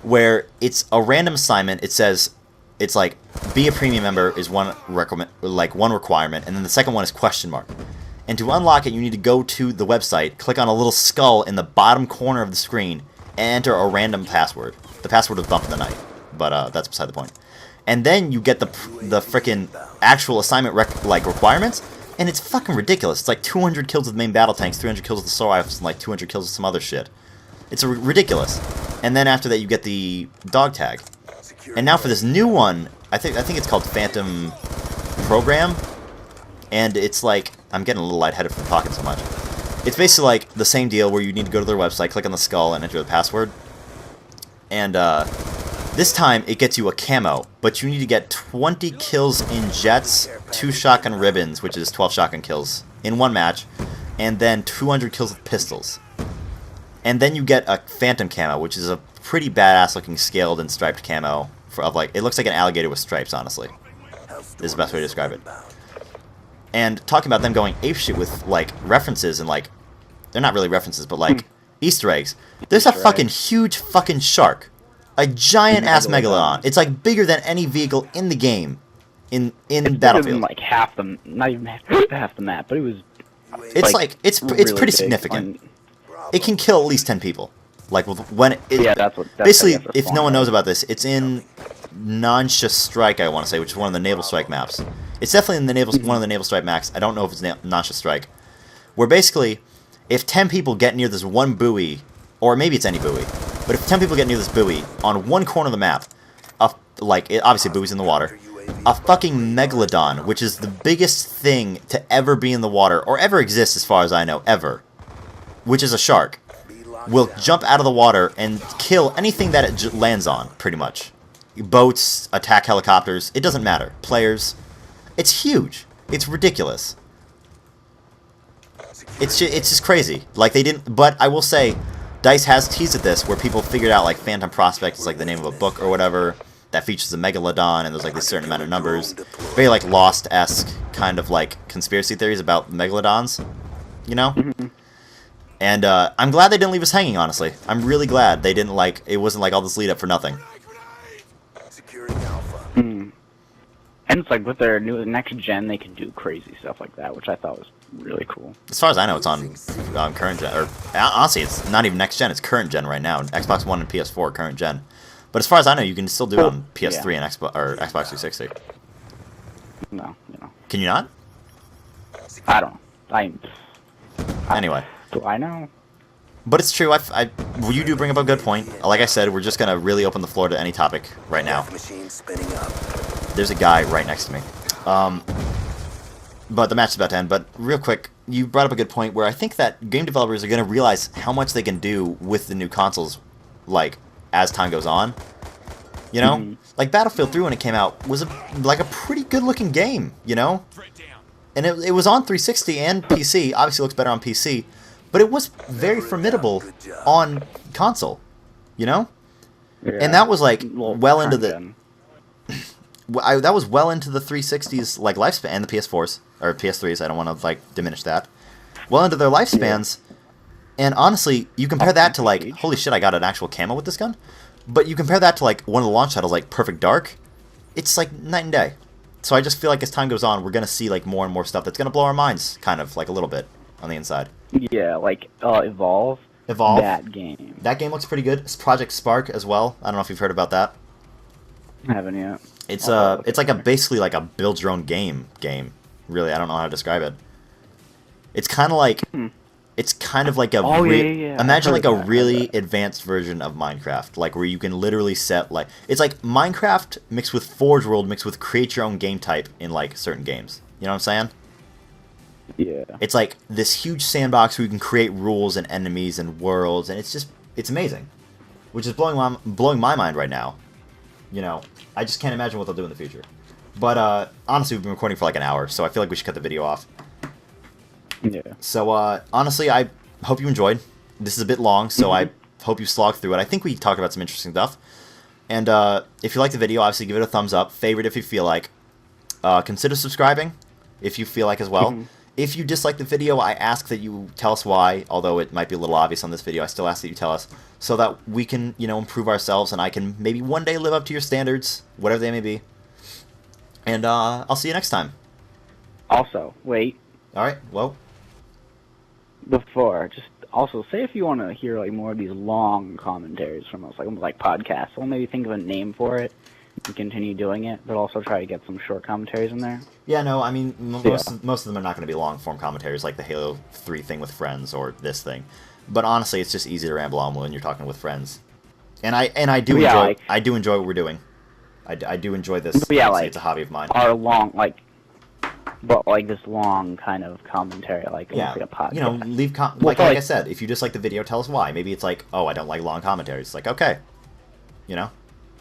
where it's a random assignment. It says, it's like, be a premium member is one requirement, and then the second one is question mark. And to unlock it, you need to go to the website, click on a little skull in the bottom corner of the screen, and enter a random password. The password was Bump in the Night, but that's beside the point. And then you get the frickin' actual assignment requirements, and it's fucking ridiculous. It's like 200 kills with main battle tanks, 300 kills with the assault rifles, and like 200 kills with some other shit. It's ridiculous. And then after that, you get the dog tag. And now for this new one, I think it's called Phantom Program, and it's like, I'm getting a little lightheaded from talking so much. It's basically like the same deal where you need to go to their website, click on the skull, and enter the password. And this time it gets you a camo, but you need to get 20 kills in jets, 2 shotgun ribbons, which is 12 shotgun kills in one match, and then 200 kills with pistols. And then you get a Phantom camo, which is a pretty badass looking scaled and striped camo of like, it looks like an alligator with stripes, honestly. Is the best way to describe it. And talking about them going apeshit with like references and like, they're not really references, but like Easter eggs. There's a fucking huge fucking shark, a giant ass megalodon. It's like bigger than any vehicle in the game, in Battlefield. Like half the, not even half the map, but it was. It's like it's really pretty big. significant. It can kill at least 10 people. Like when it, Yeah, that's basically, I guess if no one fun. knows about this, it's in Nansha Strike, I want to say, which is one of the Naval Strike maps. It's definitely in the one of the Naval Strike maps. I don't know if it's Nansha Strike. Where basically, if 10 people get near this one buoy, or maybe it's any buoy, but if 10 people get near this buoy, on one corner of the map, obviously buoy's in the water, a fucking megalodon, which is the biggest thing to ever be in the water, or ever exist as far as I know, ever, which is a shark, will jump out of the water and kill anything that it lands on, pretty much. Boats, attack helicopters, it doesn't matter. Players. It's huge. It's ridiculous. It's just crazy. Like, they didn't... But I will say, DICE has teased at this, where people figured out, like, Phantom Prospect is, like, the name of a book or whatever, that features a megalodon, and there's, like, a certain amount of numbers. Very, like, Lost-esque kind of, like, conspiracy theories about megalodons. You know? And I'm glad they didn't leave us hanging, honestly. I'm really glad they didn't, like... It wasn't, like, all this lead-up for nothing. Securing Alpha. And it's like with their new next gen, they can do crazy stuff like that, which I thought was really cool. As far as I know, it's on current gen. Or, honestly, it's not even next gen, it's current gen right now. Xbox One and PS4 are current gen. But as far as I know, you can still do it on PS3 and Xbox 360. No, you know. Can you not? I don't know. Anyway. Do I know? But it's true. You do bring up a good point. Like I said, we're just going to really open the floor to any topic right now. Machine spinning up. There's a guy right next to me. But the match is about to end. But real quick, you brought up a good point where I think that game developers are going to realize how much they can do with the new consoles, like, as time goes on. You know? Like, Battlefield 3, when it came out, was like a pretty good-looking game, you know? And it was on 360 and PC. Obviously, it looks better on PC. But it was very formidable on console, you know? Yeah. And that was, like, well into the... Gen. that was well into the 360's like lifespan, and the PS4s or PS3s. I don't want to like diminish that. Well into their lifespans, and honestly, you compare that to like, holy shit, I got an actual camo with this gun. But you compare that to like one of the launch titles, like Perfect Dark. It's like night and day. So I just feel like as time goes on, we're gonna see like more and more stuff that's gonna blow our minds, kind of like a little bit on the inside. Yeah, like Evolve. Evolve. That game. That game looks pretty good. It's Project Spark as well. I don't know if you've heard about that. I haven't yet. It's like basically like a build your own game. Really, I don't know how to describe it. It's kind of like it's kind of like a imagine like a really advanced version of Minecraft, like where you can literally set like it's like Minecraft mixed with Forge World mixed with create your own game type in like certain games. You know what I'm saying? Yeah. It's like this huge sandbox where you can create rules and enemies and worlds, and it's amazing, which is blowing my mind right now. You know, I just can't imagine what they'll do in the future. But honestly, we've been recording for like an hour, so I feel like we should cut the video off. Yeah. So, honestly, I hope you enjoyed. This is a bit long, so I hope you slogged through it. I think we talked about some interesting stuff. And if you liked the video, obviously give it a thumbs up. Favorite if you feel like. Consider subscribing if you feel like as well. If you dislike the video, I ask that you tell us why, although it might be a little obvious on this video. I still ask that you tell us so that we can, improve ourselves and I can maybe one day live up to your standards, whatever they may be. And I'll see you next time. Also, wait, Alright, well, before, just also say if you want to hear like more of these long commentaries from us, like podcasts. We'll maybe think of a name for it and continue doing it, but also try to get some short commentaries in there. yeah, no, I mean, most of them are not going to be long-form commentaries like the Halo 3 thing with friends or this thing. But honestly, it's just easy to ramble on when you're talking with friends. And I do Yeah, enjoy like- I do enjoy what we're doing. I do enjoy this. Yeah, Honestly, like, it's a hobby of mine. Our long, but like this long kind of commentary, like Yeah, almost like a podcast. leave Well, like like- I said, if you dislike the video, tell us why. Maybe it's like, oh, I don't like long commentaries. It's like, okay,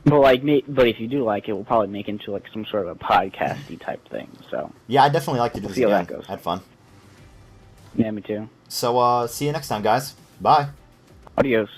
But like, but if you do like it, we'll probably make into like some sort of a podcasty type thing. So yeah, I'd definitely like to do We'll this see how again. that goes. I had fun. yeah, me too. So, see you next time, guys. Bye. Adios.